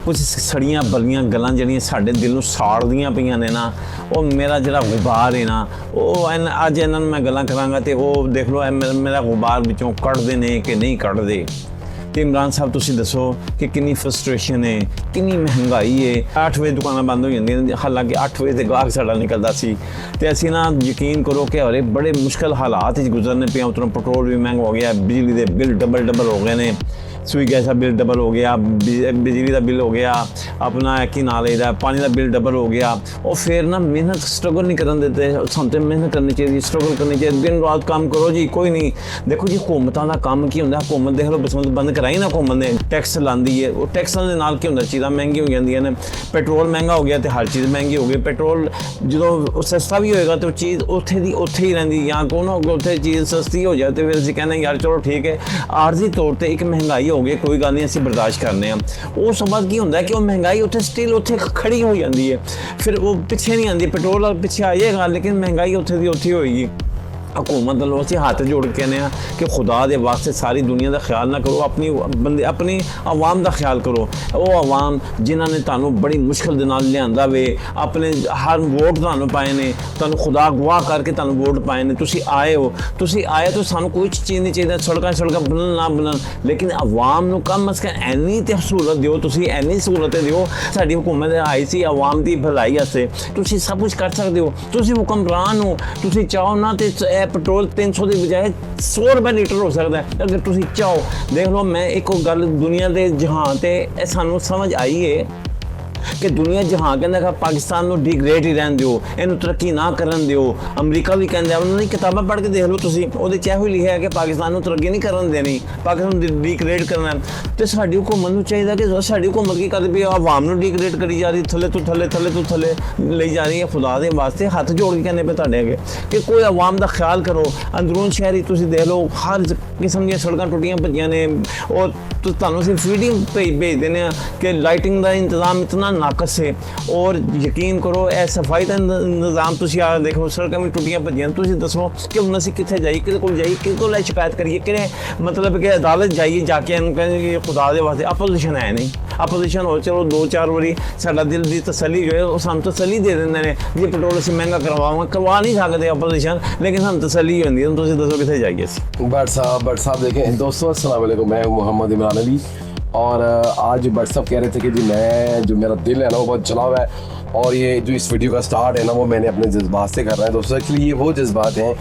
ਕੁਝ ਸੜੀਆਂ ਬਲੀਆਂ ਗੱਲਾਂ ਜਿਹੜੀਆਂ ਸਾਡੇ ਦਿਲ ਨੂੰ ਸਾੜਦੀਆਂ ਪਈਆਂ ਨੇ ਨਾ, ਉਹ ਮੇਰਾ ਜਿਹੜਾ ਗੁਬਾਰ ਹੈ ਨਾ, ਉਹ ਅੱਜ ਇਹਨਾਂ ਨੂੰ ਮੈਂ ਗੱਲਾਂ ਕਰਾਂਗਾ ਤੇ ਉਹ ਦੇਖ ਲਓ ਮੇਰਾ ਗੁਬਾਰ ਵਿੱਚੋਂ ਕੱਢਦੇ ਨੇ ਕਿ ਨਹੀਂ ਕੱਢਦੇ। ਤੇ ਇਮਰਾਨ ਸਾਹਿਬ ਤੁਸੀਂ ਦੱਸੋ ਕਿ ਕਿੰਨੀ ਫਰਸਟ੍ਰੇਸ਼ਨ ਹੈ, ਕਿੰਨੀ ਮਹਿੰਗਾਈ ਹੈ। 8 ਵਜੇ ਦੁਕਾਨਾਂ ਬੰਦ ਹੋ ਜਾਂਦੀਆਂ ਨੇ, ਹਾਲਾਂਕਿ 8 ਵਜੇ ਤੇ ਗਾਹਕ ਸਾਡਾ ਨਿਕਲਦਾ ਸੀ। ਤੇ ਅਸੀਂ ਨਾ ਯਕੀਨ ਕਰੋ ਕਿ ਹਰੇ ਬੜੇ ਮੁਸ਼ਕਿਲ ਹਾਲਾਤ ਵਿੱਚ ਗੁਜ਼ਰਨੇ ਪਏ। ਉਤੋਂ ਪੈਟਰੋਲ ਵੀ ਮਹਿੰਗਾ ਹੋ ਗਿਆ, ਬਿਜਲੀ ਦੇ ਬਿੱਲ ਡਬਲ ਹੋ ਗਏ ਨੇ, ਸੂਈ ਗੈਸ ਦਾ ਬਿੱਲ ਡਬਲ ਹੋ ਗਿਆ, ਬਿਜਲੀ ਦਾ ਬਿੱਲ ਹੋ ਗਿਆ, ਆਪਣਾ ਕੀ ਨਾਂ ਲਈਦਾ ਪਾਣੀ ਦਾ ਬਿੱਲ ਡਬਲ ਹੋ ਗਿਆ। ਉਹ ਫਿਰ ਨਾ ਮਿਹਨਤ ਸਟਰਗਲ ਨਹੀਂ ਕਰਨ ਦਿੰਦੇ। ਸਾਨੂੰ ਤਾਂ ਮਿਹਨਤ ਕਰਨੀ ਚਾਹੀਦੀ, ਸਟਰਗਲ ਕਰਨੀ ਚਾਹੀਦੀ, ਦਿਨ ਰਾਤ ਕੰਮ ਕਰੋ ਜੀ, ਕੋਈ ਨਹੀਂ। ਦੇਖੋ ਜੀ ਹੁਕੂਮਤਾਂ ਦਾ ਕੰਮ ਕੀ ਹੁੰਦਾ, ਹੁਕੂਮਤ ਦੇਖ ਲਓ ਬਸੰਤ ਬੰਦ ਕਰਾਈ ਨਾ ਹੁਕੂਮਤ ਨੇ, ਟੈਕਸ ਲਾਉਂਦੀ ਹੈ। ਉਹ ਟੈਕਸਾਂ ਦੇ ਨਾਲ ਕੀ ਹੁੰਦਾ, ਚੀਜ਼ਾਂ ਮਹਿੰਗੀਆਂ ਹੋ ਜਾਂਦੀਆਂ ਨੇ। ਪੈਟਰੋਲ ਮਹਿੰਗਾ ਹੋ ਗਿਆ ਤੇ ਹਰ ਚੀਜ਼ ਮਹਿੰਗੀ ਹੋ ਗਈ। ਪੈਟਰੋਲ ਜਦੋਂ ਸਸਤਾ ਵੀ ਹੋਏਗਾ ਤਾਂ ਉਹ ਚੀਜ਼ ਉੱਥੇ ਦੀ ਉੱਥੇ ਹੀ ਰਹਿੰਦੀ, ਜਾਂ ਕੋਨੋਂ ਉੱਥੇ ਚੀਜ਼ ਸਸਤੀ ਹੋ ਜਾਏ ਤੇ ਫਿਰ ਅਸੀਂ ਕਹਿੰਦੇ ਯਾਰ ਚਲੋ ਠੀਕ ਹੈ, ਆਰਜ਼ੀ ਤੌਰ ਤੇ ਇੱਕ ਮਹਿੰਗਾਈ ਹੋ ਗਈ, ਕੋਈ ਗੱਲ ਨਹੀਂ ਅਸੀਂ ਬਰਦਾਸ਼ਤ ਕਰਨੇ ਆ। ਉਸ ਤੋਂ ਬਾਅਦ ਕੀ ਹੁੰਦਾ ਕਿ ਉਹ ਮਹਿੰਗਾਈ ਉੱਥੇ ਸਟਿਲ ਉੱਥੇ ਖੜੀ ਹੋ ਜਾਂਦੀ ਹੈ, ਫਿਰ ਉਹ ਪਿੱਛੇ ਨਹੀਂ ਆਉਂਦੀ। ਪੈਟਰੋਲ ਵਾਲਾ ਪਿੱਛੇ ਆ ਜਾਏਗਾ ਲੇਕਿਨ ਮਹਿੰਗਾਈ ਉੱਥੇ ਦੀ ਉੱਥੇ ਹੋਏਗੀ। हुकूमत वालों से हाथ जोड़ के कहने कि खुदा दे वास्ते सारी दुनिया का ख्याल ना करो, अपनी बंदे अपनी आवाम का ख्याल करो। वो आवाम जिन्होंने तुहानू बड़ी मुश्किल दे नाल लिआंदा वे, अपने हर वोट तुहानू पाए ने, तुहानू खुदा गवाह करके तुहानू वोट पाए ने, तुसी आए हो, तुसी आए तो सानू कोई चीज़ नहीं चाहिए सड़कां बनन ना बनन, लेकिन आवाम नू कम अज कम एनी ते सहूलत दिओ, तुसी एनी सहूलतें दिओ। साडी हुकूमत आई सी आवाम की भलाई वास्ते, तुसी सब कुछ कर सकते हो। तुसी हुक्मरान हो, तुसी चाहो ना तो पेट्रोल 300 की बजाय 100 रुपये लीटर हो सकता है अगर तुसी चाहो। देख लो मैं एक गल दुनिया के जहां ते सानू समझ आई है कि दुनिया जहां कहता पाकिस्तान को डिग्रेड ही रहन दो, इनू तरक्की ना करन दो। अमरीका भी कहता है, उन्होंने किताबें पढ़ के देख लो तुसी, उहदे च इहो लिखा है कि पाकिस्तान को तरक्की नहीं करन देनी, पाकिस्तान डिग्रेड करना है। तो साडी हुकूमत नूं चाहिए कि साडी हुकूमत की करदी पई आवाम नूं डिग्रेड करी जा रही, थले तो थले ले जा रही है। खुदा दे वास्ते हाथ जोड़ के कहने पे तुहाडे अगे कि कोई आवाम दा ख्याल करो। अंदरून शहरी तुसी देख लो हर किस्म दी सड़कां टुटियां भजियां ने, और तुहानूं सिर्फ फीडिंग भेज देने कि लाइटिंग का इंतजाम इतना नाकस है। और यकीन करो ए सफाई का निज़ाम तुसी आ देखो सड़कां भी टुटियां भजियां, तुसी दसो कि हुण असीं कित्थे जाइए, किहदे कोल जाइए, किहदे कोल शिकायत करिए, कि मतलब कि अदालत जाइए जाके इन्हूं कहें कि खुदा दे वास्ते अपोजिशन है नहीं, अपोजिशन हो चलो 2-4 वारी साडा दिल दी तसल्ली जो है वो सानूं तसल्ली दे देंदे ने जी पेट्रोल असीं महंगा करवा नहीं सकते अपोजिशन, लेकिन सानूं तसल्ली होंदी है। तुसी दसो कित्थे जाइए असीं। बट साहब देखें दोस्तों, अस्सलाम वालेकुम, मैं मोहम्मद इमरान अली। और आज बट साहब कह रहे थे कि जी मैं जो मेरा दिल है ना वो बहुत जला हुआ है, और ये जो इस वीडियो का स्टार्ट है ना वो मैंने अपने जज्बात से कर रहा है। दोस्तों एक्चुअली ये वो जज्बात हैं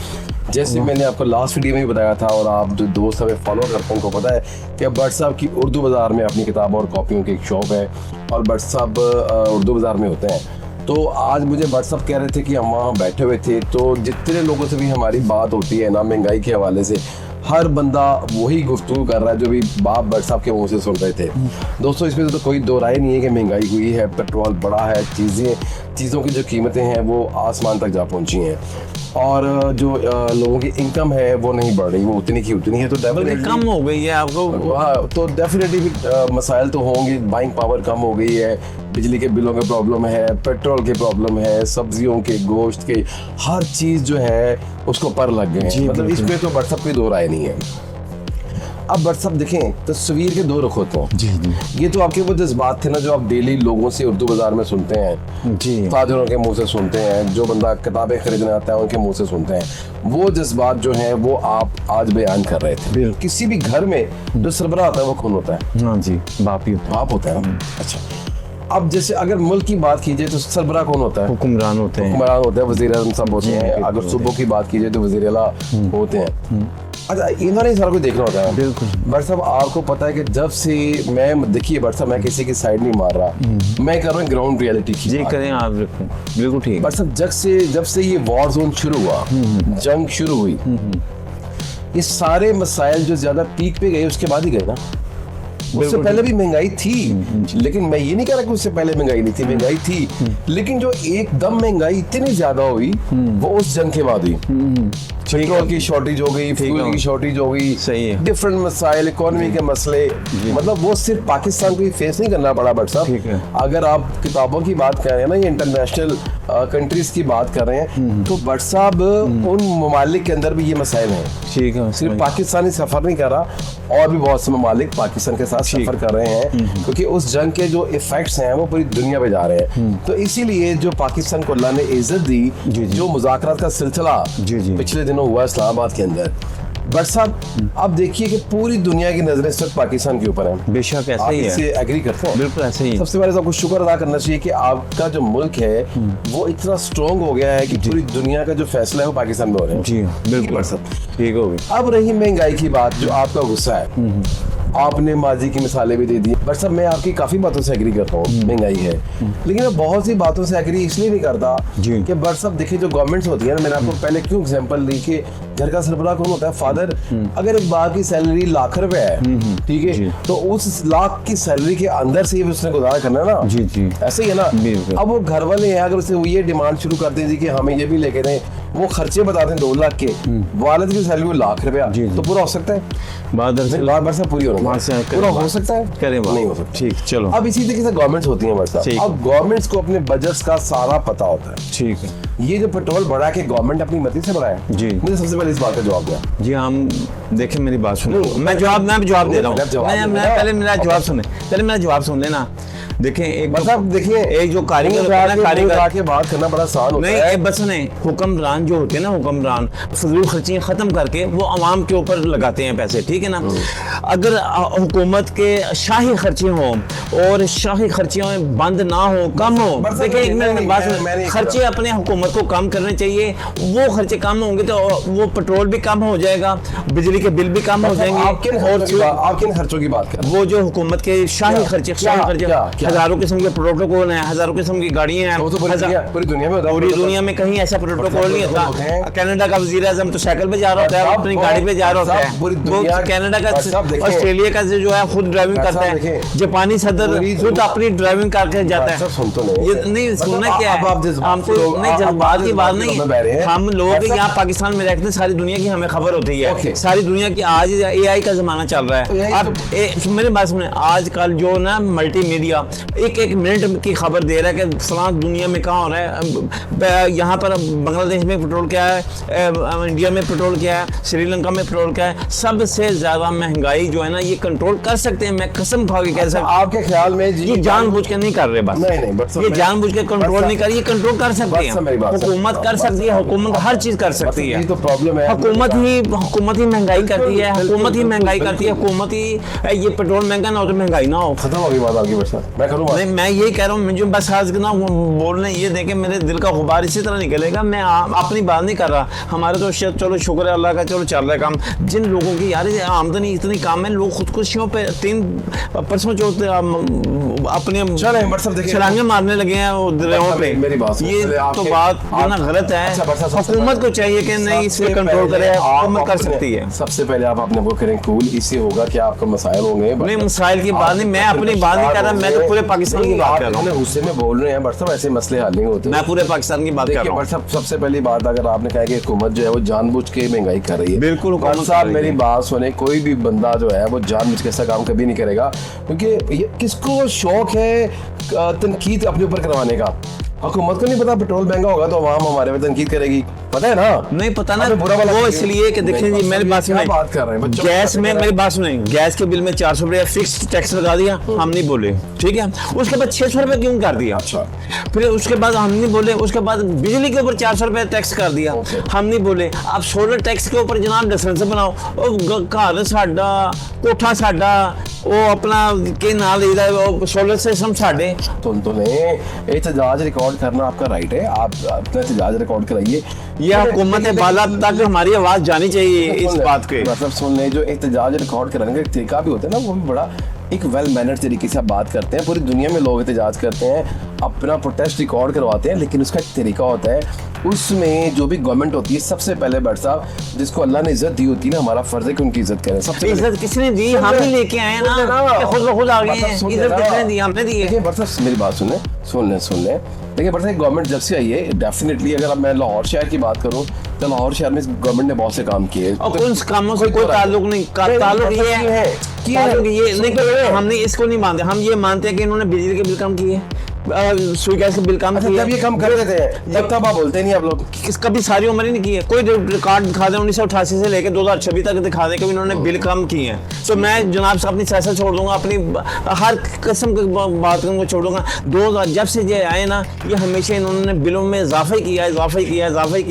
जैसे मैंने आपको लास्ट वीडियो में भी बताया था, और आप जो दोस्त हमें फॉलो करते हैं उनको पता है कि बट साहब की उर्दू बाज़ार में अपनी किताबों और कॉपियों की एक शॉप है, और बट साहब उर्दू बाज़ार में होते हैं। तो आज मुझे बट साहब कह रहे थे कि हम वहाँ बैठे हुए थे, तो जितने लोगों से भी हमारी बात होती है ना महंगाई के हवाले से, हर बंदा वही गुफ्तगू कर रहा है जो भी बाप बट साहब के मुंह से सुन रहे थे। दोस्तों इसमें तो कोई दो राय नहीं है कि महंगाई हुई है, पेट्रोल बढ़ा है, चीज़ों की जो कीमतें हैं वो आसमान तक जा पहुंची हैं, और जो लोगों की इनकम है वो नहीं बढ़ रही, वो उतनी की उतनी है। तो डेफिनेटली कम हो गई है आपको, हाँ, तो डेफिनेटली भी मसाइल तो होंगे। बाइंग पावर कम हो गई है, बिजली के बिलों के प्रॉब्लम है, पेट्रोल के प्रॉब्लम है, सब्जियों के, गोश्त के, हर चीज़ जो है उसको पर लग गए हैं। मतलब इसमें तो बट साहब की दो राय नहीं है। अब बट साहब देखें तस्वीर के दो रुख होते हैं। जी जी, ये तो आपके वो जज्बात थे ना जो आप डेली लोगों से उर्दू बाज़ार में सुनते हैं, जी फादरों के मुंह से सुनते हैं, जो बंदा किताबें खरीदने आता है उनके मुंह से सुनते हैं। वो जज्बात जो हैं वो आप आज बयान कर रहे थे। किसी भी घर में जो सरबराह होता है वो कौन होता है? हाँ जी, बाप ही बाप होता है ना। अच्छा, अब जैसे अगर मुल्क की बात कीजिए तो सरबराह कौन होता है? हुक्मरान होते हैं, हुक्मरान होते हैं, वज़ीर आज़म साहब होते हैं। अगर सूबों की बात कीजिए तो वज़ीर आला होते हैं। अच्छा, इन्होंने सारा कुछ देखना होता है। बिल्कुल। बट साहब आपको पता है कि जब से मैं देखिए बट साहब मैं किसी की साइड नहीं मार रहा, मैं कर रहा हूँ ग्राउंड रियलिटी की जी बात। करें आप, बिल्कुल ठीक। बट साहब जब से ये वॉर जोन शुरू हुआ, जंग शुरू हुई, ये सारे मसाइल जो ज्यादा पीक पे गए उसके बाद ही गए ना। उससे पहले भी महंगाई थी, लेकिन मैं ये नहीं कह रहा कि उससे पहले महंगाई नहीं थी, महंगाई थी, लेकिन जो एकदम महंगाई इतनी ज्यादा हुई वो उस जंग के बाद हुई। पेट्रोल की शॉर्टेज हो गई, फ्यूल की शॉर्टेज हो गई, सही है, डिफरेंट मसाइल, इकोनॉमी के मसले, मतलब वो सिर्फ पाकिस्तान को ही फेस नहीं करना पड़ा। बट साहब अगर आप किताबों की बात कर रहे हैं ना, ये इंटरनेशनल कंट्रीज की बात कर रहे हैं, तो बट साहब उन ममालिक के अंदर भी ये मसाइल हैं। ठीक है, सिर्फ पाकिस्तानी सफर नहीं कर रहा, और भी बहुत से ममालिक पाकिस्तान के साथ साथ सफर कर रहे हैं, क्योंकि उस जंग के जो इफेक्ट्स हैं वो पूरी दुनिया पे जा रहे हैं। तो इसीलिए जो पाकिस्तान को अल्लाह ने इज्जत दी, जो मुज़ाकरात का सिलसिला पिछले दिनों हुआ इस्लामाबाद के अंदर, बट साहब अब देखिए कि पूरी दुनिया की नजरें इस वक्त पाकिस्तान के ऊपर हैं। बेशक ऐसा ही है, इससे एग्री करते हैं? बिल्कुल ऐसे ही है। सबसे पहले तो आपको शुक्र अदा करना चाहिए कि आपका जो मुल्क है वो इतना स्ट्रॉन्ग हो गया है कि पूरी दुनिया का जो फैसला है वो पाकिस्तान में हो रहा है। जी बिल्कुल ठीक हो गई। अब रही महंगाई की बात, जो आपका गुस्सा है, आपने माजी की मिसालें भी दे दी, बट सब मैं आपकी काफी बातों से एग्री करता हूँ, महंगाई है, लेकिन मैं बहुत सी बातों से एग्री इसलिए नहीं करता कि बट सब देखिए जो गवर्नमेंट्स होती है ना, मैंने आपको पहले क्यों एग्जांपल दी कि घर का सरबराह कौन होता है? फादर। अगर एक बाप की सैलरी लाख रुपए है, ठीक है, तो उस लाख की सैलरी के अंदर से ही उसने गुजारा करना है ना। जी ऐसे ही है ना। अब वो घर वाले हैं, अगर उसे ये डिमांड शुरू करते हैं कि हमें ये भी लेके दें, वो खर्चे बताते हैं 2 लाख के, वालिद की सैलरी लाख रुपया, तो पूरा हो सकता है? बात बरसा पूरी पूरा हो सकता है? नहीं हो सकता। ठीक, चलो। अब इसी तरीके से गवर्नमेंट्स होती हैं बरसा। अब गवर्नमेंट्स को अपने बजट्स का सारा पता होता है। ठीक है। ये जो पेट्रोल बढ़ा के गवर्नमेंट अपनी मर्जी से बढ़ाया, जी, मुझे सबसे पहले इस बात का जवाब दिया। जी हम देखें, मेरी बात सुनो, मैं जवाब दे रहा हूँ। पहले मेरा जवाब सुन लेना। देखें एक देखिए, एक जो कारीगर होता है ना, कारीगर के बात करना बड़ा आसान होता है। नहीं, बस नहीं, हुक्मरान जो होते हैं ना, हुक्मरान फजूल खर्चियाँ खत्म करके वो आवाम के ऊपर लगाते हैं पैसे, ठीक है ना। अगर हुकूमत के शाही खर्चे हों और शाही खर्चियाँ बंद ना हो, कम हो, देखिए एक मिनट बात, खर्चे अपने हुकूमत को कम करने चाहिए। वो खर्चे कम होंगे तो वो पेट्रोल भी कम हो जाएगा, बिजली के बिल भी कम हो जाएंगे। आप किन खर्चों की बात कर? वो जो हुकूमत के शाही खर्चे, हजारों किस्म के प्रोटोकॉल हैं, हजारों किस्म की गाड़ियां हैं, पूरी दुनिया में कहीं ऐसा प्रोटोकॉल नहीं होता। कनाडा का वजीर आज़म तो साइकिल पे जा रहा होता है, अपनी गाड़ी पे जा रहा होता है। वो कनाडा का, ऑस्ट्रेलिया का जो है खुद ड्राइविंग करता है, जापानी सदर खुद अपनी ड्राइविंग करके जाता है। ये नहीं सुनना क्या है, हमको नहीं जज्बात की बात नहीं है। हम लोग यहाँ पाकिस्तान में रहते हैं, सारी दुनिया की हमें खबर होती है, सारी दुनिया की। आज AI का जमाना चल रहा है। अब मेरी बात सुने, आजकल जो ना मल्टी मीडिया एक मिनट की खबर दे रहा है कि फलां दुनिया में कहाँ हो रहा है, यहाँ पर बांग्लादेश में पेट्रोल क्या है, इंडिया में पेट्रोल क्या है, श्रीलंका में पेट्रोल क्या है। सबसे ज्यादा महंगाई जो है ना, ये कंट्रोल कर सकते हैं, मैं कसम खा के कह सकता हूं। आपके ख्याल में ये जानबूझ के नहीं कर रहे, बस नहीं, ये जानबूझ के कंट्रोल नहीं कर, ये कंट्रोल कर सकते हैं, हुकूमत कर सकती है, हुकूमत हर चीज कर सकती है। तो प्रॉब्लम है, हुकूमत ही महंगाई करती है, हुकूमत ही महंगाई करती है, हुकूमत ही। ये पेट्रोल महंगा ना हो तो महंगाई ना हो, खत्म हो गई बात आपकी। मैं करूँ नहीं, मैं यही कह रहा हूँ, मुझे बस आज ना बोलने ये देखे मेरे दिल का गुबार इसी तरह निकलेगा। मैं अपनी बात नहीं कर रहा, हमारे तो चलो शुक्र है अल्लाह का, चलो चल रहा है काम। जिन लोगों की यार आमदनी इतनी कम है, लोग खुदकुशियों पे 3 परसों जो अपने छलांगे मारने लगे हैं दरियाओं पे। मेरी बात ये तो बात ना गलत है। हुकूमत को चाहिए कि नहीं, इस पे कंट्रोल करे, हुकूमत कर सकती है। सबसे पहले आप अपने वो करें कूल, इससे होगा कि आपका मसाइल होंगे। नहीं, मसाइल की बात नहीं, मैं अपनी बात नहीं कर रहा, मैं तो पूरे पाकिस्तान की बात कर रहा हूँ। गुस्से में बोल रहे हैं, बट सब ऐसे मसले हल नहीं होते। मैं पूरे पाकिस्तान की बात कर रहा हूँ। सबसे पहली बात, अगर आपने कहा कि हुकूमत जो है वो जानबूझ के महंगाई कर रही है, बिल्कुल साहब मेरी बात सुने, कोई भी बंदा जो है वो जानबूझ के ऐसा काम कभी नहीं करेगा, क्योंकि किसको शौक है तनकीद अपने ऊपर करवाने का। हुकूमत को नहीं पता पेट्रोल महंगा होगा तो आवाम हमारे पे तनकीद करेगी, पता है ना? नहीं पता ना, वो इसलिए कि देखिए जी, मेरी बात सुने, बात कर रहे हैं गैस में, मेरी बात सुने, गैस के बिल में 400 रुपया फिक्स टैक्स लगा दिया, हम नहीं बोले, ठीक है। उसके बाद 600 रुपये क्यों कर दिया? अच्छा। फिर उसके बाद हम नहीं बोले, उसके बाद बिजली के ऊपर 400 रुपये टैक्स कर दिया, हम नहीं बोले। अब सोलर टैक्स के ऊपर जनाब डिफरेंस बनाओ, घर साडा, कोठा साडा, वो अपना के नाल सोलर सिस्टम साडे। तो एहतजाज रिकॉर्ड करना आपका राइट है, आप अपना एहतजाज रिकॉर्ड कराइए। ये हुकूमत बाला तक हमारी आवाज जानी चाहिए इस बात के। मतलब सुन ले, जो एहतजाज रिकॉर्ड कराने का एक तरीका भी होता है ना, वो भी बड़ा एक वेल मैनर्ड तरीके से आप बात करते हैं। पूरी दुनिया में लोग एहतजाज करते हैं, अपना प्रोटेस्ट रिकॉर्ड करवाते हैं, लेकिन उसका एक तरीका होता है। उसमें जो भी गवर्नमेंट होती है, सबसे पहले भट्ट साहब, जिसको अल्लाह ने इज्जत दी होती है ना, हमारा फर्ज है कि उनकी इज्जत करें। सबसे इज्जत किसने दी? हम ही लेके आए ना, खुद आ गए हैं। इज्जत किसने दी? हमने दी है। देखिए भट्ट साहब, मेरी बात सुन ले। देखिए भट्ट साहब, गवर्नमेंट जब से आई है, डेफिनेटली अगर मैं लाहौर शहर की बात करूँ तो लाहौर शहर में गवर्नमेंट ने बहुत से काम किए, और उन कामों से कोई ताल्लुक नहीं। ताल्लुक ये है, हमने इसको नहीं मानते, हम ये मानते हैं कि इन्होंने बिजली के बिल कम किए, सुई गैस का बिल कम किया जब ये कम कर देते हैं तब आप बोलते नहीं आप लोग। कभी सारी उम्र ही नहीं की है। कोई रिकॉर्ड दिखा दें 1988 से लेकर 2026 तक दिखा दें कि इन्होंने बिल कम किए हैं। तो मैं जनाब से अपनी सियासत छोड़ दूंगा, अपनी हर किस्म की बात को छोड़ दूंगा। 2000 जब से ये आए ना, ये हमेशा इन्होंने बिलों में इजाफा ही किया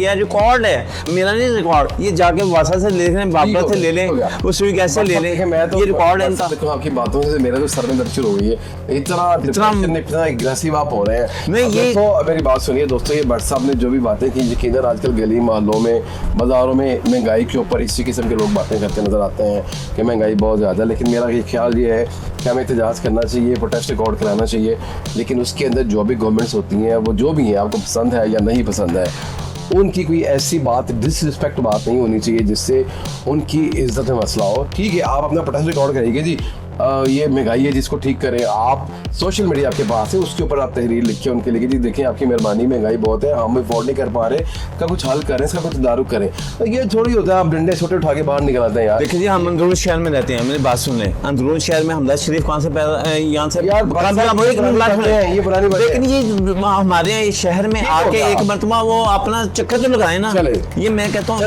है। रिकॉर्ड है, मेरा नहीं रिकॉर्ड, ये जाके वासा से ले लें, बाबरा से ले लें, वो सुई गैस से ले लें, ये रिकॉर्ड है इनका। देखो आपकी बातों से मेरा तो सर में दर्द शुरू हो गई है, इतना एग्रेसिव आप हो रहे हैं। नहीं, ये मेरी बात सुनिए दोस्तों, ये भट्ट साहब ने जो भी बातें की, यकीनन आजकल गली मोहल्लों में, बाजारों में महंगाई के ऊपर इसी किस्म के लोग बातें करते नजर आते हैं कि महंगाई बहुत ज़्यादा है। लेकिन मेरा ये ख्याल ये है कि हमें एहतजाज करना चाहिए, प्रोटेस्ट रिकॉर्ड कराना चाहिए, लेकिन उसके अंदर जो भी गवर्नमेंट्स होती हैं, वो जो भी हैं, आपको पसंद है या नहीं पसंद है, उनकी कोई ऐसी बात, डिसरिस्पेक्ट बात नहीं होनी चाहिए जिससे उनकी इज्जत में मसला हो। ठीक है, आप अपना प्रोटेस्ट रिकॉर्ड करिएगा जी, ये महंगाई है जिसको ठीक करें। आप सोशल मीडिया आपके पास है, उसके ऊपर आप तहरीर लिखिए उनके लिए जी देखें आपकी मेहरबानी, महंगाई बहुत है, हम अफोर्ड नहीं कर पा रहे, इसका कुछ हल करें, इसका कुछ तदारुक करें। तो ये थोड़ी होता है आप डंडे छोटे उठा के बाहर निकल आते हैं यार। देखिए जी, हम अंदरून शहर में रहते हैं, मेरी बात सुन लें। अंदरून शहर में हमदा शरीफ कहाँ से यहाँ से यार ये पुरानी बात है, लेकिन ये हमारे शहर में आके एक मरतबा वो अपना चक्कर तो लगाए ना। ये मैं कहता हूँ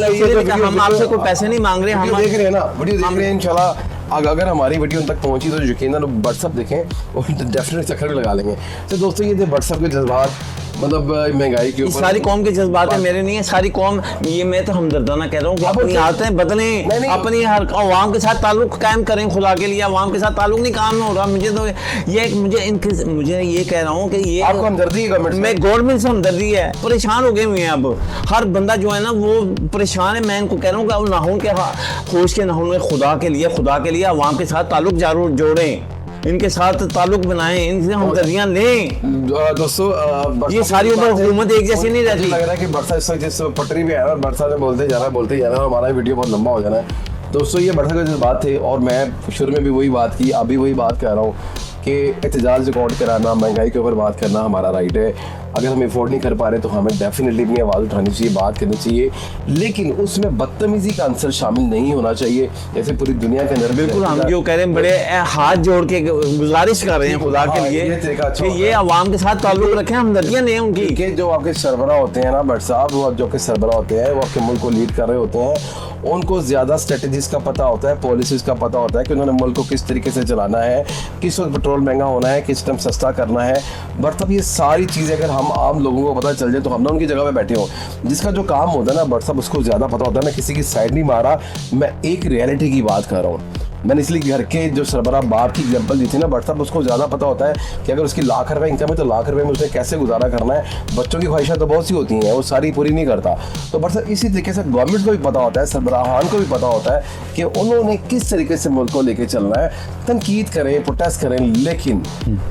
हम आपसे कोई पैसे नहीं मांग रहे, हम देख रहे हैं ना, वीडियो देख रहे हैं। इंशाल्लाह अगर हमारी वीडियो उन तक पहुंची तो यकीनन व्हाट्सअप देखें और डेफिनेट चक्कर भी लगा लेंगे। तो दोस्तों ये थे व्हाट्सअप के जज्बात, मतलब महंगाई के ऊपर। सारी कौम के जज्बात है, मेरे नहीं है। सारी कौम, ये मैं तो हमदर्दाना कह रहा हूँ कि अपनी आदतें बदलें, अपनी हर अवाम के साथ ताल्लुक कायम करें। खुदा के लिए अवाम के साथ ताल्लुक नहीं काम हो रहा। मुझे तो मुझे ये कह रहा हूँ कि ये आपको हमदर्दी है गवर्नमेंट से हमदर्दी है। परेशान हो गए हुए हैं अब हर बंदा जो है ना, वो परेशान है। मैं इनको कह रहा हूँ कि नाहुन के होश के नाहुन में खुदा के लिए अवाम के साथ ताल्लुक जरूर जोड़ें, इनके साथ ताल्लुक बनाएं, इनसे हमदर्दियां लें। दोस्तों ये सारी उम्र हुकूमत एक जैसी नहीं रहती। लग रहा है कि बरसा इस वक्त जिस पटरी पे है ना, बरसा ने बोलते जाना हमारा वीडियो बहुत लंबा हो जाना है। दोस्तों ये बरसा का जो बात थी, और मैं शुरू में भी वही बात की, अभी वही बात कह रहा हूँ कि एहतजाज रिकॉर्ड कराना, महंगाई के ऊपर बात करना हमारा राइट है। अगर हम अफोर्ड नहीं कर पा रहे तो हमें डेफिनेटली अपनी आवाज़ उठानी चाहिए, बात करनी चाहिए, लेकिन उसमें बदतमीजी का आंसर शामिल नहीं होना चाहिए। जैसे पूरी दुनिया के अंदर बिल्कुल हम जो कह रहे हैं, बड़े हाथ जोड़ के गुजारिश कर रहे हैं खुदा के लिए कि ये अवाम के साथ ताल्लुक रखें, हमदर्दियां लें उनकी। कि जो आपके सरबराह होते हैं ना भट्ट साहब, वो जो के सरबराह होते हैं, वो आपके मुल्क को लीड कर रहे होते हैं, उनको ज़्यादा स्ट्रेटजीज का पता होता है, पॉलिसीज़ का पता होता है कि उन्होंने मुल्क को किस तरीके से चलाना है, किस वक्त पेट्रोल महंगा होना है, किस टाइम सस्ता करना है। बट तब ये सारी चीज़ें अगर हम आम लोगों को पता चल जाए तो हम ना उनकी जगह पे बैठे हों। जिसका जो काम होता है ना बट साहब, उसको ज़्यादा पता होता है। मैं किसी की साइड नहीं मारा, मैं एक रियलिटी की बात कर रहा हूँ। मैंने इसलिए घर के जो सरबराह बाप की एग्जांपल दी थी ना बट साहब, उसको ज़्यादा पता होता है कि अगर उसकी लाख रुपए इनकम है तो लाख रुपए में उसने कैसे गुजारा करना है। बच्चों की ख्वाहिशें तो बहुत सी होती हैं, वो सारी पूरी नहीं करता। तो बट साहब इसी तरीके से गवर्नमेंट को भी पता होता है, सरबराहान को भी पता होता है कि उन्होंने किस तरीके से मुल्क को लेकर चलना है। तनकीद करें, प्रोटेस्ट करें, लेकिन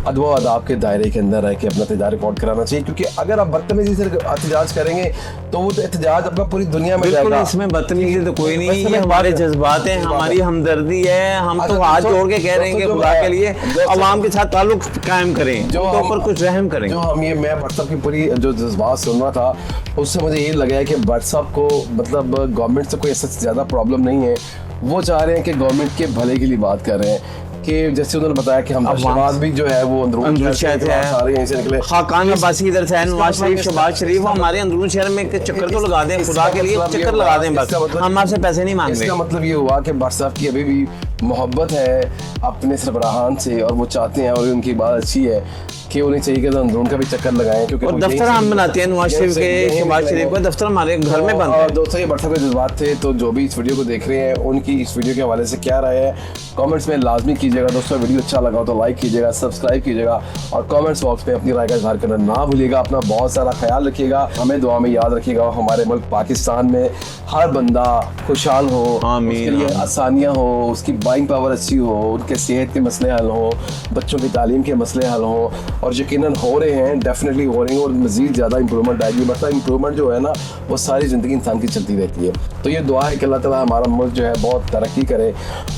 अदब व आदाब के दायरे के अंदर रह के अपना एहतजाज रिकॉर्ड कराना चाहिए। क्योंकि अगर आप बदतमीजी से एहतजाज करेंगे तो वो तो एहतजाज अपना पूरी दुनिया में जाएगा। इसमें बदतमीजी तो कोई नहीं, ये हमारे जज्बात हैं, हमारी हमदर्दी है। हम तो हाथ जोड़ के कह रहे हैं कि खुदा के लिए अवाम के साथ ताल्लुक कायम करें, जो ऊपर कुछ रहम करें। जो हम ये मैं व्हाट्सएप की पूरी जो जज्बात सुन रहा था, उससे मुझे ये लगा है कि व्हाट्सएप को मतलब गवर्नमेंट से कोई ऐसा ज़्यादा प्रॉब्लम नहीं है। वो चाह रहे हैं कि गवर्नमेंट के भले के लिए बात कर रहे हैं कि जैसे उन्होंने बताया कि हम शहबाज भी जो है वो अंदरून शहर से सारे यहीं से निकले। खाकान अब्बासी इधर से, नवाज शरीफ, शहबाज शरीफ, हमारे अंदरून शहर में चक्कर तो लगा दें, खुदा के लिए चक्कर लगा दें बस, हम आपसे पैसे नहीं मांग रहे। इसका मतलब ये हुआ कि व्हाट्सएप की अभी भी मोहब्बत है अपने सरबराहान से, और वो चाहते हैं, और उनकी बात अच्छी है कि उन्हें चाहिए कि अंदरून का भी चक्कर लगाएं। क्योंकि दफ्तर हम बनाते हैं नवाज शरीफ के, शहबाज शरीफ का दफ्तर हमारे घर में बनता है। दोस्तों ये व्हाट्सएप के जज्बात थे, तो जो भी इस वीडियो को देख रहे हैं उनकी इस वीडियो के हवाले से क्या राय है कमेंट्स में लाजमी कीजिएगा। दोस्तों वीडियो अच्छा लगा तो लाइक कीजिएगा, सब्सक्राइब कीजिएगा, और कमेंट्स बॉक्स में अपनी राय का इजहार करना ना भूलिएगा। अपना बहुत सारा ख्याल रखिएगा, हमें दुआ में याद रखिएगा। हमारे मुल्क पाकिस्तान में हर बंदा खुशहाल हो, उसके लिए आसानियाँ हो, उसकी बाइंग पावर अच्छी हो, उनके सेहत के मसले हल हो, बच्चों की तालीम के मसले हल हो, और यकीनन हो रहे हैं, डेफिनेटली हो रहे हैं, और मज़ीद ज़्यादा इंप्रूवमेंट आएगी। मतलब इंप्रूवमेंट जो है ना वो सारी ज़िंदगी इंसान की चलती रहती है। तो ये दुआ है कि अल्लाह ताला हमारा मुल्क जो है बहुत तरक्की करे।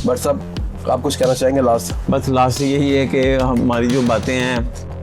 बट सब आप कुछ कहना चाहेंगे लास्ट? बस लास्ट यही है कि हमारी जो बातें हैं